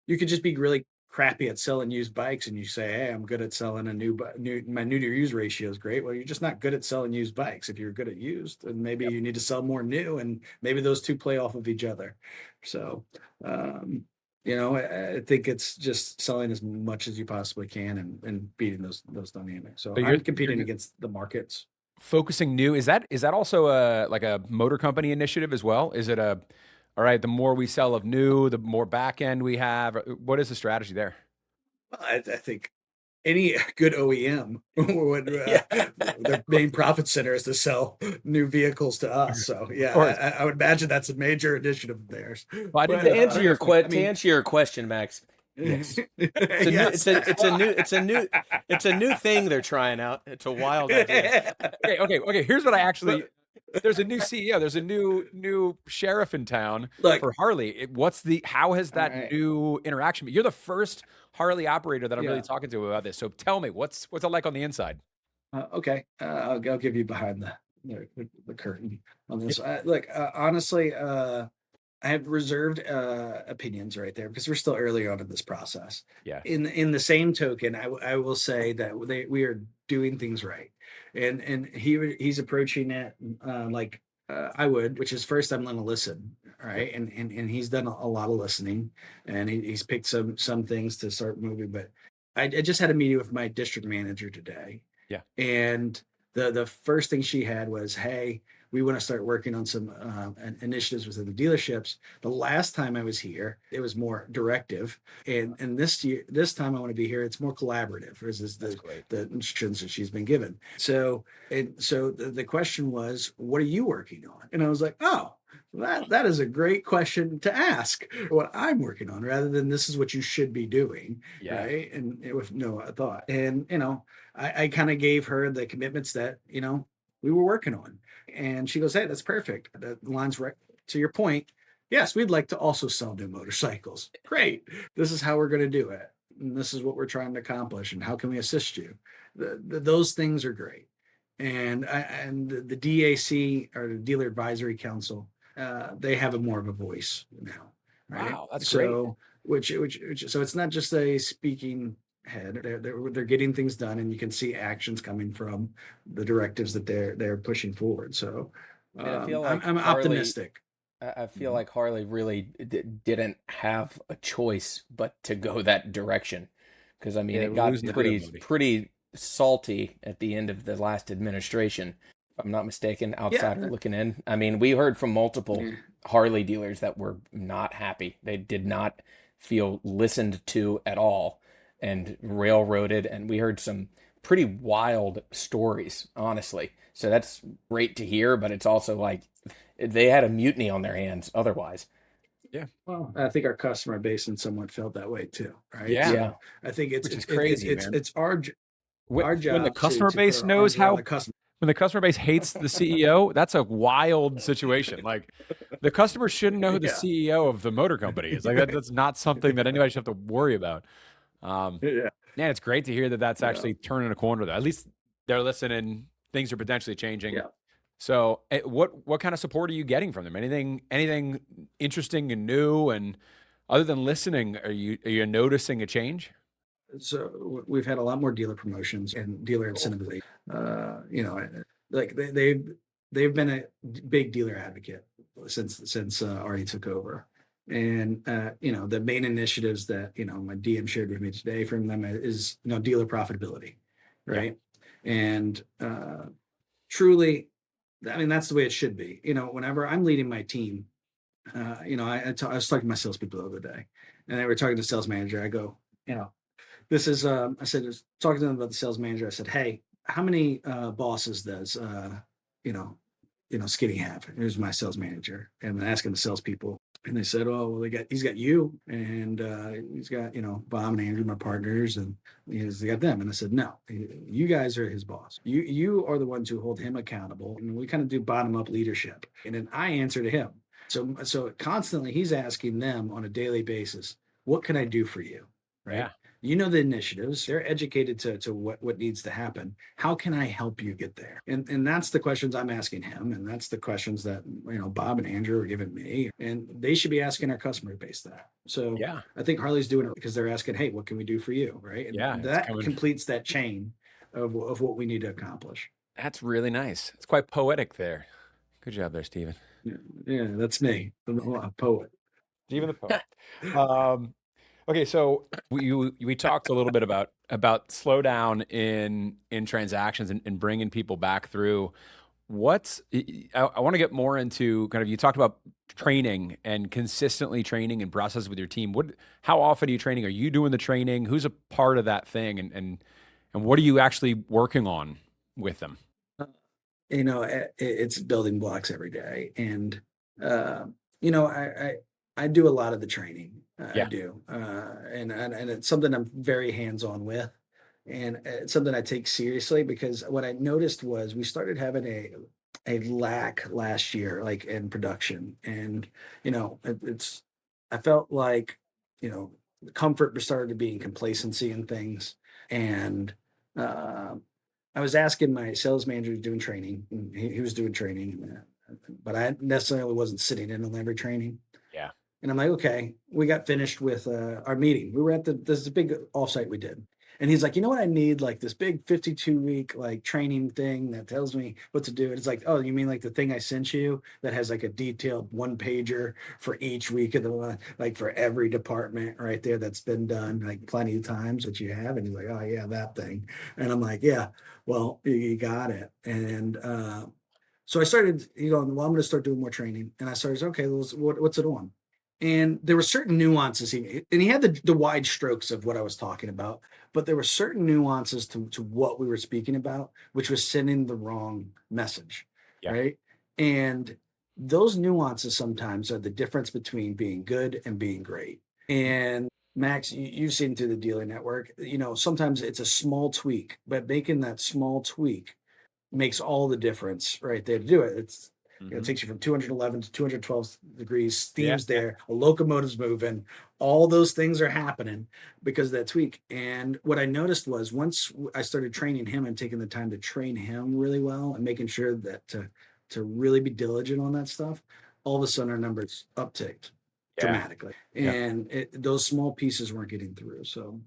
could just be really crappy at selling used bikes and you say, hey, I'm good at selling my new to used ratio is great. Well, you're just not good at selling used bikes. If you're good at used, and maybe you need to sell more new, and maybe those two play off of each other. So I think it's just selling as much as you possibly can and beating those dynamics. So I'm competing against the markets. Focusing new, is that also a motor company initiative as well? Is it all right, the more we sell of new, the more back end we have? What is the strategy there? I think any good OEM would Yeah. their main profit center is to sell new vehicles to us. So yeah, I would imagine that's a major initiative of theirs. Well, To answer your question, Max, yes. It's a new thing they're trying out. It's a wild idea. Okay. Here's what I actually. There's a new CEO. There's a new sheriff in town for Harley. How has that new interaction been? You're the first Harley operator that I'm really talking to about this. So tell me, what's it like on the inside? Okay, I'll give you behind the curtain on this. Honestly, I have reserved opinions right there because we're still early on in this process. Yeah. In the same token, I will say that we are doing things right, and he's approaching it like I would, which is first I'm going to listen, right? And he's done a lot of listening, and he's picked some things to start moving. But I just had a meeting with my district manager today. Yeah. And the first thing she had was, hey, we want to start working on some initiatives within the dealerships. The last time I was here, it was more directive, and this time I want to be here. It's more collaborative. Versus the instructions that she's been given. So the question was, what are you working on? And I was like, oh, That is a great question to ask what I'm working on rather than this is what you should be doing. Yeah. Right. And with no thought. And, I kind of gave her the commitments that, we were working on. And she goes, hey, that's perfect. That lines right to your point. Yes, we'd like to also sell new motorcycles. Great. This is how we're going to do it. And this is what we're trying to accomplish. And how can we assist you? Those things are great. And the DAC, or the Dealer Advisory Council, they have more of a voice now, right? Wow, that's so great. So it's not just a speaking head. They're getting things done, and you can see actions coming from the directives that they're pushing forward. So I mean, I feel like I'm optimistic. I feel like Harley really didn't have a choice but to go that direction, because I mean, it got pretty salty at the end of the last administration. If I'm not mistaken, outsider looking in. I mean, we heard from multiple Harley dealers that were not happy. They did not feel listened to at all and railroaded. And we heard some pretty wild stories, honestly. So that's great to hear, but it's also like they had a mutiny on their hands otherwise. Yeah. Well, I think our customer base and somewhat felt that way too, right? Yeah. So I think it's crazy. It's our job when the customer base knows how. When the customer base hates the CEO, that's a wild situation. Like, the customer shouldn't know who the CEO of the motor company is. Like, that's not something that anybody should have to worry about. Yeah, it's great to hear that that's actually turning a corner. At least they're listening. Things are potentially changing. Yeah. So, what kind of support are you getting from them? Anything interesting and new? And other than listening, are you noticing a change? So we've had a lot more dealer promotions and dealer incentivization. Like they've been a big dealer advocate since Artie took over. And the main initiatives that my DM shared with me today from them is dealer profitability, right? And truly, I mean, that's the way it should be. Whenever I'm leading my team, I was talking to my salespeople the other day, and they were talking to the sales manager. I go, this is I said, talking to them about the sales manager. I said, hey, how many bosses does Skinny have? Here's my sales manager, and I'm asking the salespeople, and they said, oh, well, he's got you, and he's got Bob and Andrew, my partners, and he's got them. And I said, no, you guys are his boss. You are the ones who hold him accountable, and we kind of do bottom up leadership. And then I answer to him. So constantly he's asking them on a daily basis, what can I do for you? Right. Yeah. The initiatives, they're educated to what needs to happen. How can I help you get there? And that's the questions I'm asking him. And that's the questions that, Bob and Andrew are giving me, and they should be asking our customer base that. So I think Harley's doing it because they're asking, hey, what can we do for you? Right. And that completes that chain of what we need to accomplish. That's really nice. It's quite poetic there. Good job there, Stephen. Yeah, that's me. I'm a poet. Stephen the poet. Okay, so we talked a little bit about slowdown in transactions and bringing people back through. I want to get more into kind of, you talked about training and consistently training and process with your team. How often are you training? Are you doing the training? Who's a part of that thing? And what are you actually working on with them? It's building blocks every day. And, I do a lot of the training. I do. And it's something I'm very hands-on with. And it's something I take seriously, because what I noticed was we started having a lack last year, like in production. And, I felt like, the comfort started being complacency in things. And I was asking my sales manager doing training, and he was doing training, but I necessarily wasn't sitting in on every training. Yeah. And I'm like, okay, we got finished with our meeting. We were at this big offsite we did. And he's like, you know what I need? Like this big 52-week like training thing that tells me what to do. And it's like, oh, you mean like the thing I sent you that has like a detailed 1-pager for each week of the month, like for every department right there that's been done like plenty of times that you have. And he's like, oh yeah, that thing. And I'm like, yeah, well, you got it. And so I started, well, I'm going to start doing more training. And I started, okay, what's it on? And there were certain nuances, and he had the wide strokes of what I was talking about, but there were certain nuances to what we were speaking about, which was sending the wrong message, right? And those nuances sometimes are the difference between being good and being great. And Max, you've seen through the dealer network, sometimes it's a small tweak, but making that small tweak makes all the difference right there to do it. It takes you from 211 to 212 degrees, Yeah. steams there, a locomotive's moving, all those things are happening because of that tweak. And what I noticed was once I started training him and taking the time to train him really well and making sure that to really be diligent on that stuff, all of a sudden our numbers upticked Yeah. dramatically. Yeah. And those small pieces weren't getting through. So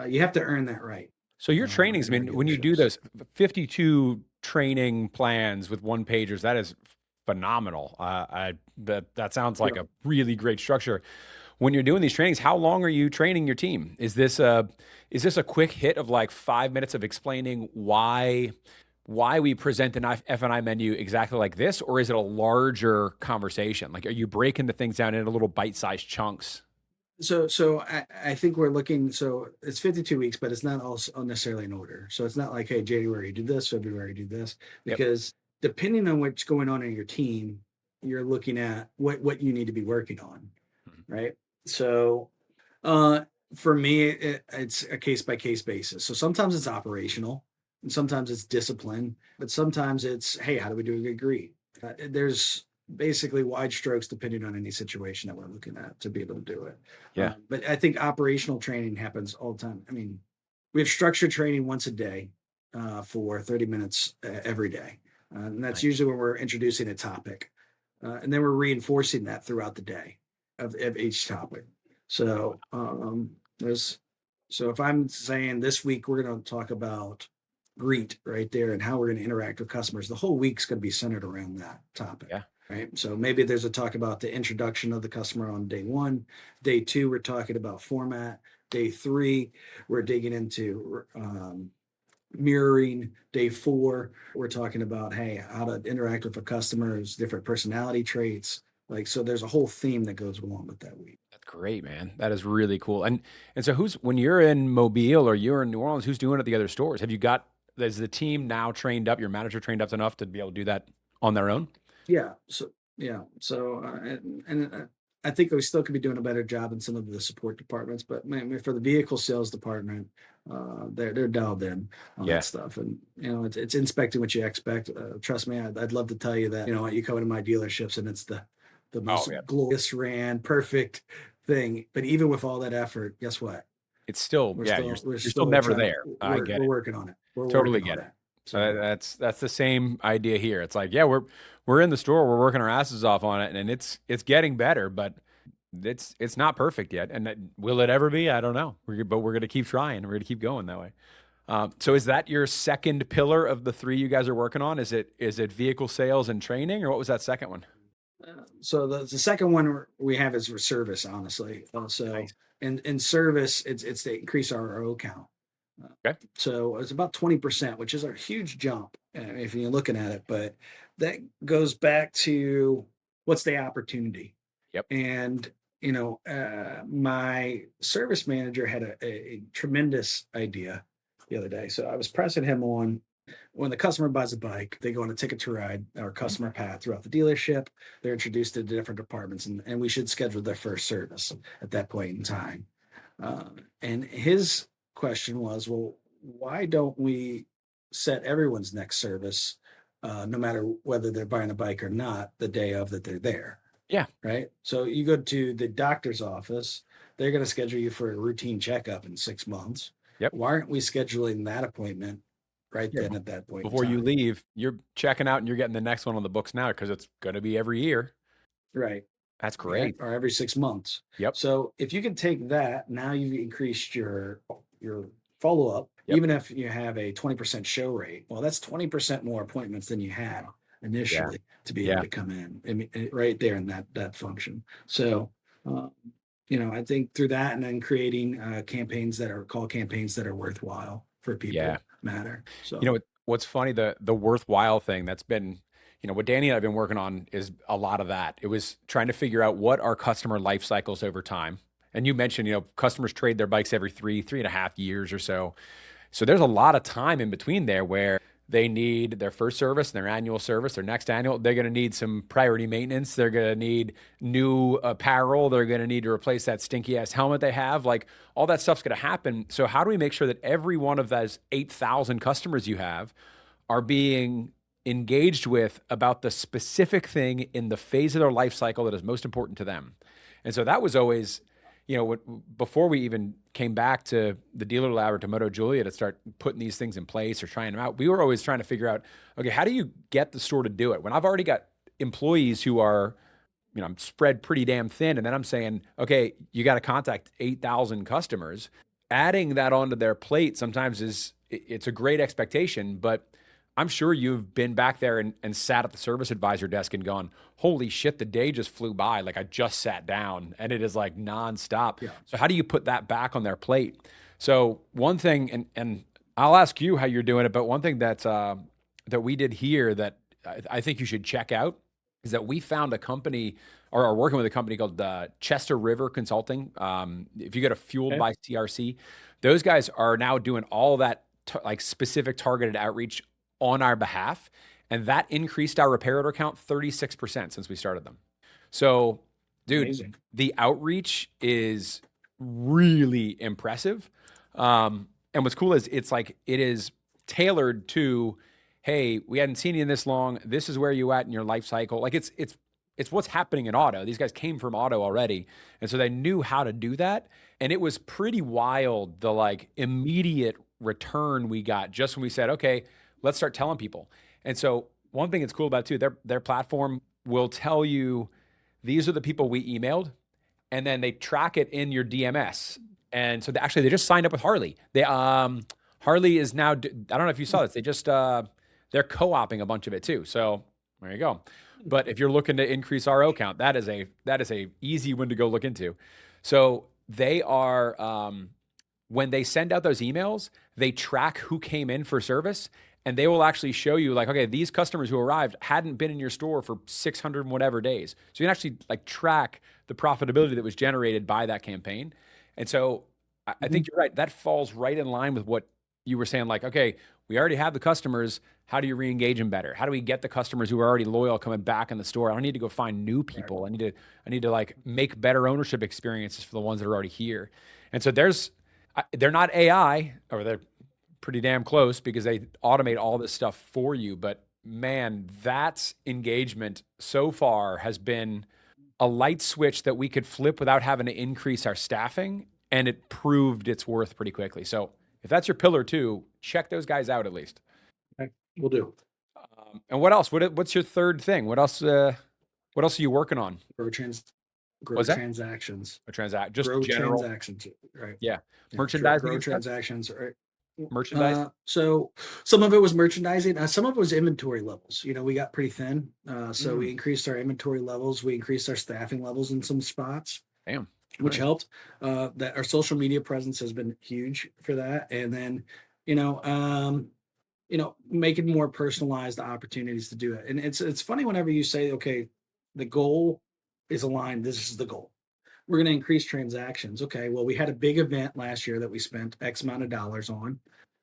you have to earn that right. So your trainings, I mean, when you do those 52 training plans with one pagers, that is phenomenal. That sounds like a really great structure. When you're doing these trainings, how long are you training your team? Is this a quick hit of like 5 minutes of explaining why we present an F&I menu exactly like this, or is it a larger conversation? Like, are you breaking the things down into little bite-sized chunks? So I think we're looking, so it's 52 weeks, but it's not all necessarily in order. So it's not like, hey, January do this, February do this, because depending on what's going on in your team, you're looking at what you need to be working on, right? So for me, it's a case by case basis. So sometimes it's operational, and sometimes it's discipline, but sometimes it's, hey, how do we do a good greet? There's basically wide strokes depending on any situation that we're looking at to be able to do it. Yeah. But I think operational training happens all the time. I mean, we have structured training once a day for 30 minutes every day. And that's usually when we're introducing a topic. And then we're reinforcing that throughout the day of each topic. So so if I'm saying this week we're going to talk about greet right there and how we're going to interact with customers, the whole week's going to be centered around that topic. Yeah. Right. So maybe there's a talk about the introduction of the customer on day 1. Day 2, we're talking about format. Day 3, we're digging into mirroring. Day 4, we're talking about, hey, how to interact with the customers, different personality traits. Like, so there's a whole theme that goes along with that week. That's great, man. That is really cool. And so when you're in Mobile or you're in New Orleans, who's doing it at the other stores? Is the team now trained up, your manager trained up enough to be able to do that on their own? Yeah. So I think we still could be doing a better job in some of the support departments, but for the vehicle sales department, they're dialed in on that stuff, and it's inspecting what you expect. Trust me, I'd love to tell you that you come into my dealerships and it's the most glorious ran perfect thing, but even with all that effort, guess what? It's still you're still never there. We're working on it. We're totally working get on it. So that's the same idea here. It's like, we're in the store, we're working our asses off on it, and it's getting better, but it's not perfect yet. And will it ever be? I don't know. But we're going to keep trying. We're going to keep going that way. So is that your second pillar of the 3 you guys are working on? Is it vehicle sales and training, or what was that second one? So the second one we have is service, honestly. So Nice. in service, it's to increase our RO count. Okay. So it's about 20%, which is a huge jump if you're looking at it. But that goes back to what's the opportunity. Yep. And my service manager had a tremendous idea the other day. So I was pressing him on, when the customer buys a bike, they go on a ticket to ride our customer path throughout the dealership. They're introduced to different departments, and we should schedule their first service at that point in time. And his question was, well, why don't we set everyone's next service, no matter whether they're buying a bike or not, the day of that they're there? Yeah. Right. So you go to the doctor's office, they're going to schedule you for a routine checkup in 6 months. Yep. Why aren't we scheduling that appointment then at that point? Before you leave, you're checking out and you're getting the next one on the books now, because it's going to be every year. Right. That's great. Or every 6 months. Yep. So if you can take that, now you've increased your follow-up, even if you have a 20% show rate. Well, that's 20% more appointments than you had initially to be able to come in, right there in that function. So, I think through that, and then creating campaigns that are worthwhile for people matter. So, what's funny, the worthwhile thing that's been, what Danny and I've been working on is a lot of that. It was trying to figure out what are customer life cycles over time. And you mentioned, customers trade their bikes every 3.5 years or so. So there's a lot of time in between there where They need their first service, their annual service, their next annual. They're going to need some priority maintenance. They're going to need new apparel. They're going to need to replace that stinky ass helmet they have. Like all that stuff's going to happen. So how do we make sure that every one of those 8,000 customers you have are being engaged with about the specific thing in the phase of their life cycle that is most important to them? And so that was always, before we even came back to the dealer lab or to Moto Julia to start putting these things in place or trying them out, we were always trying to figure out, okay, how do you get the store to do it? When I've already got employees who are, I'm spread pretty damn thin, and then I'm saying, okay, you got to contact 8,000 customers. Adding that onto their plate sometimes it's a great expectation, but I'm sure you've been back there and sat at the service advisor desk and gone, holy shit, the day just flew by. Like I just sat down and it is like nonstop. Yeah. So how do you put that back on their plate? So one thing, and I'll ask you how you're doing it, but one thing that we did here that I think you should check out is that we found a company or are working with a company called Chester River Consulting. If you go to Fueled by CRC, those guys are now doing all of that like specific targeted outreach on our behalf. And that increased our repair order count 36% since we started them. So, dude, amazing. The outreach is really impressive. And what's cool is it is tailored to, hey, we hadn't seen you in this long. This is where you at in your life cycle. Like it's what's happening in auto. These guys came from auto already. And so they knew how to do that. And it was pretty wild, the like immediate return we got just when we said, okay, let's start telling people. And so one thing that's cool about it too, their platform will tell you, these are the people we emailed, and then they track it in your DMS. And so they just signed up with Harley. They Harley is now, I don't know if you saw this, they just they're co-oping a bunch of it too. So there you go. But if you're looking to increase RO count, that is a easy one to go look into. So they are when they send out those emails, they track who came in for service. And they will actually show you like, okay, these customers who arrived hadn't been in your store for 600 and whatever days. So you can actually like track the profitability that was generated by that campaign. And so I think you're right. That falls right in line with what you were saying. Like, okay, we already have the customers. How do you re-engage them better? How do we get the customers who are already loyal coming back in the store? I don't need to go find new people. I need to like make better ownership experiences for the ones that are already here. And so they're not AI, or they're pretty damn close because they automate all this stuff for you. But man, that engagement so far has been a light switch that we could flip without having to increase our staffing. And it proved its worth pretty quickly. So if that's your pillar two, check those guys out at least. Okay, we'll do. And what else? What's your third thing? What else are you working on? Grow transactions. Just grow general transactions, right? Yeah. Merchandising. Grow transactions, right? Merchandise. So some of it was merchandising. Some of it was inventory levels. We got pretty thin. So we increased our inventory levels. We increased our staffing levels in some spots. Damn. Which helped. That our social media presence has been huge for that. And then, making more personalized opportunities to do it. And it's funny whenever you say, okay, the goal is aligned. This is the goal. We're going to increase transactions. Okay, well, we had a big event last year that we spent X amount of dollars on.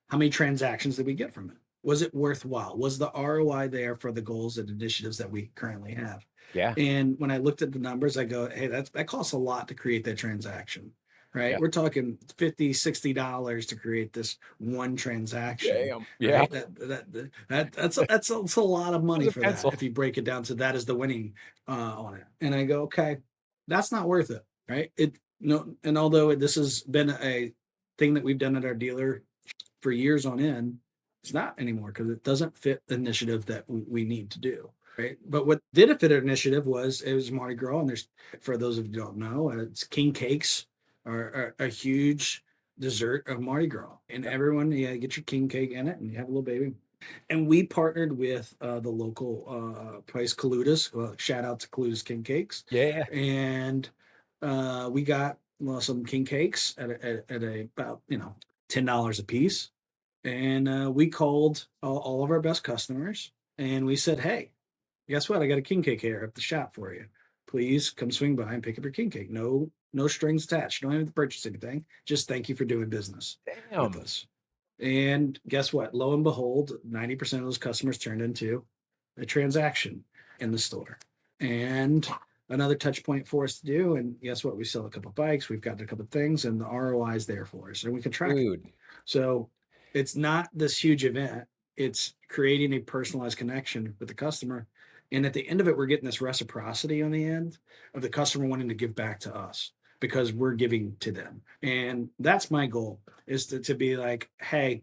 How many transactions did we get from it? Was it worthwhile? Was the ROI there for the goals and initiatives that we currently have? Yeah. And when I looked at the numbers, I go, hey, that costs a lot to create that transaction, right? Yeah. We're talking $50, $60 to create this one transaction. Damn. Yeah. Right? That's a lot of money for that. If you break it down to that is the winning on it. And I go, okay, that's not worth it. Right. And although this has been a thing that we've done at our dealer for years on end, it's not anymore because it doesn't fit the initiative that we need to do. Right. But what did fit our initiative was Mardi Gras. And for those of you who don't know, it's king cakes are a huge dessert of Mardi Gras. And everyone, get your king cake in it and you have a little baby. And we partnered with the local place, Kaluda's. Well, shout out to Kaluda's King Cakes. Yeah. And we got some king cakes at about $10 a piece, and we called all of our best customers, and we said, "Hey, guess what? I got a king cake here at the shop for you. Please come swing by and pick up your king cake. No strings attached. You don't have to purchase anything. Just thank you for doing business with us." And guess what? Lo and behold, 90% of those customers turned into a transaction in the store. And another touch point for us to do. And guess what? We sell a couple bikes, we've gotten a couple things, and the ROI is there for us, and we can track it. So it's not this huge event. It's creating a personalized connection with the customer. And at the end of it, we're getting this reciprocity on the end of the customer wanting to give back to us because we're giving to them. And that's my goal, is to be like, hey,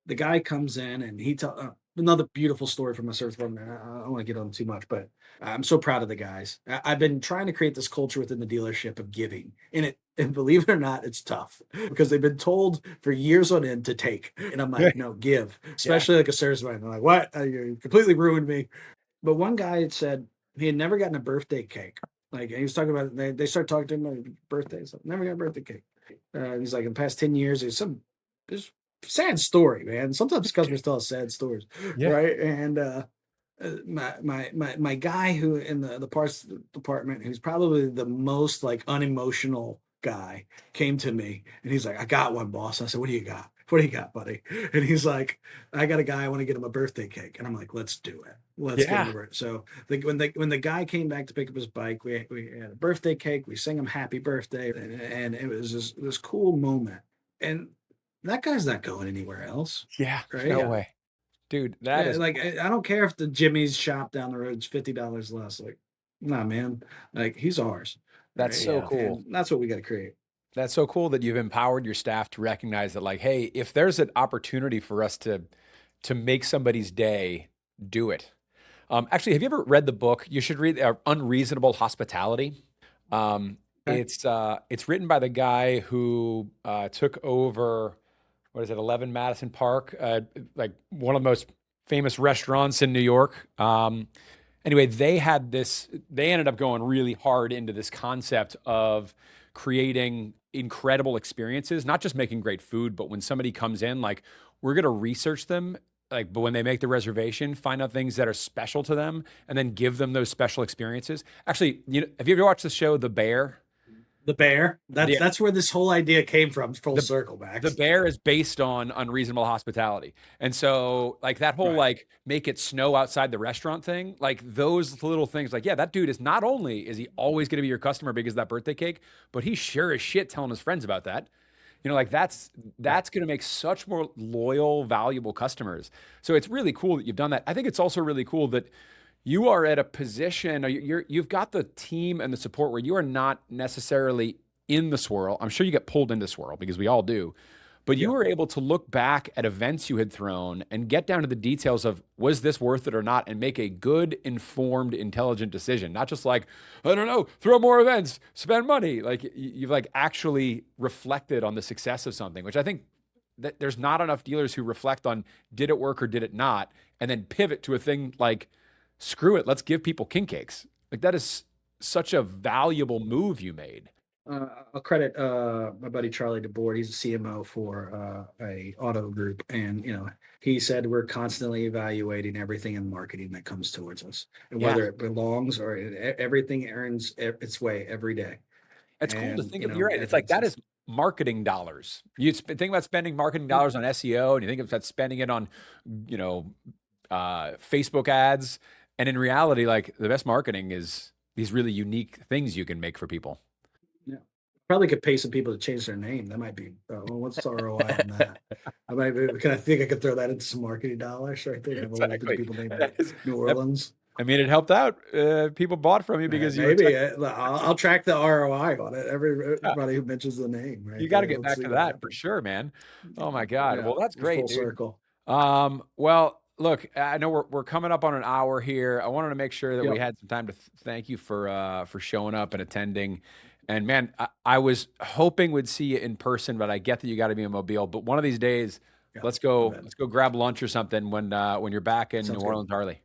the guy comes in and he tells another beautiful story from a service department. I don't want to get on too much, but I'm so proud of the guys. I've been trying to create this culture within the dealership of giving, and believe it or not, it's tough because they've been told for years on end to take, and I'm like, no, give. Especially like a service department. I'm like, what? You completely ruined me. But one guy had said he had never gotten a birthday cake. Like, and he was talking about they started talking to him about birthdays. Like, never got a birthday cake. He's like, in the past 10 years, there's sad story, man. Sometimes customers tell us sad stories, right? And my guy who in the parts department, who's probably the most like unemotional guy, came to me and he's like, I got one, boss. I said, what do you got? What do you got, buddy? And he's like, I got a guy. I want to get him a birthday cake. And I'm like, let's do it. Let's get him. So when the guy came back to pick up his bike, we had a birthday cake. We sang him happy birthday, and it was this cool moment. And that guy's not going anywhere else. Yeah, right? No way, dude. That is like, I don't care if the Jimmy's shop down the road is $50 less. Like, nah, man. Like, he's ours. That's so cool. And that's what we got to create. That's so cool that you've empowered your staff to recognize that, like, hey, if there's an opportunity for us to make somebody's day, do it. Actually, have you ever read the book? You should read Unreasonable Hospitality. It's written by the guy who took over, what is it, 11 Madison Park, like one of the most famous restaurants in New York. Anyway, they ended up going really hard into this concept of creating incredible experiences, not just making great food, but when somebody comes in, like, we're going to research them, like, but when they make the reservation, find out things that are special to them and then give them those special experiences. Actually, have you ever watched the show The Bear? The Bear. That's where this whole idea came from. Full circle back. The Bear is based on Unreasonable Hospitality. And so, like, that whole, like, make it snow outside the restaurant thing, like, those little things, like, yeah, that dude is not only is he always going to be your customer because of that birthday cake, but he's sure as shit telling his friends about that. Like, that's going to make such more loyal, valuable customers. So it's really cool that you've done that. I think it's also really cool that you are at a position, you've got the team and the support where you are not necessarily in the swirl. I'm sure you get pulled into swirl because we all do, but you were able to look back at events you had thrown and get down to the details of, was this worth it or not, and make a good, informed, intelligent decision. Not just like, I don't know, throw more events, spend money. Like, you've like actually reflected on the success of something, which I think that there's not enough dealers who reflect on, did it work or did it not, and then pivot to a thing like, screw it, let's give people king cakes. Like, that is such a valuable move you made. I'll credit my buddy Charlie DeBoard. He's a CMO for a auto group, and he said we're constantly evaluating everything in marketing that comes towards us, and whether it belongs or everything earns its way every day. It's cool to think of. You're right. It's like, that is marketing dollars. You think about spending marketing dollars on SEO, and you think about spending it on, Facebook ads. And in reality, like, the best marketing is these really unique things you can make for people. Yeah. Probably could pay some people to change their name. That might be, what's the ROI on that? I think I could throw that into some marketing dollars right there. Have a lot of people named New Orleans. I mean, it helped out. People bought from you because I'll track the ROI on it. Everybody who mentions the name, right? You got to get back to that for sure, man. Oh my God. Well, that's great. Full circle. Well, look, I know we're coming up on an hour here. I wanted to make sure that we had some time to thank you for showing up and attending. And man, I was hoping we'd see you in person, but I get that you got to be in Mobile. But one of these days, let's go grab lunch or something when you're back in New Orleans, Harley.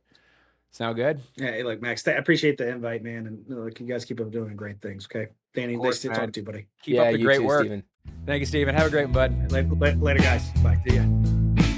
Sound good? Yeah, hey, look, Max, I appreciate the invite, man, and you guys keep up doing great things. Okay, Danny, nice to talk to you, buddy. Keep up the great work. Steven. Thank you, Steven. Have a great one, bud. Later, guys. Bye. See ya.